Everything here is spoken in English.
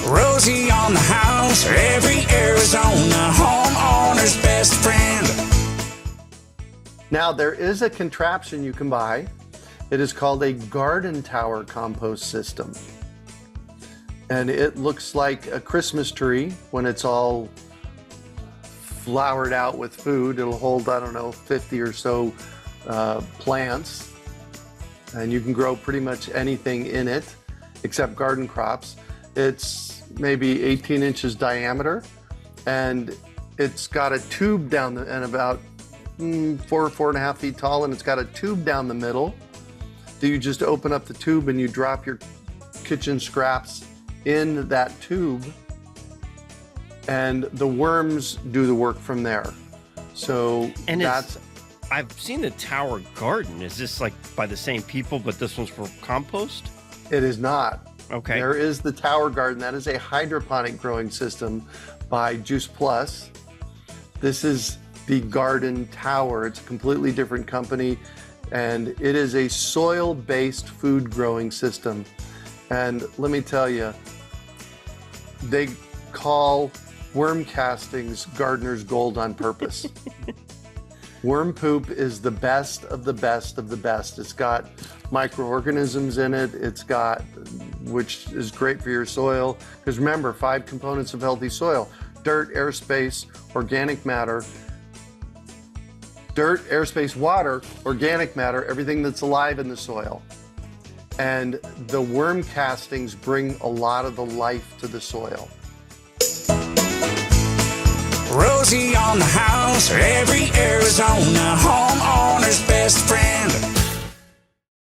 Rosie on the house, every Arizona homeowner's best friend. Now, there is a contraption you can buy. It is called a garden tower compost system. And it looks like a Christmas tree when it's all flowered out with food. It'll hold, I don't know, 50 or so plants. And you can grow pretty much anything in it except garden crops. It's maybe 18 inches diameter, and it's got a tube down the, and about 4.5 feet tall, and it's got a tube down the middle that you just open up the tube and you drop your kitchen scraps in that tube, and the worms do the work from there. So I've seen the tower garden. Is this like by the same people, but this one's for compost? It is not. Okay. There is the tower garden. That is a hydroponic growing system by Juice Plus. This is the garden tower. It's a completely different company, and it is a soil-based food growing system. And let me tell you, they call worm castings gardener's gold on purpose. Worm poop is the best of the best of the best. It's got microorganisms in it. Which is great for your soil. Because remember, 5 components of healthy soil: dirt, airspace, organic matter. Dirt, airspace, water, organic matter, everything that's alive in the soil. And the worm castings bring a lot of the life to the soil. Rosie on the house, every Arizona homeowner's best friend.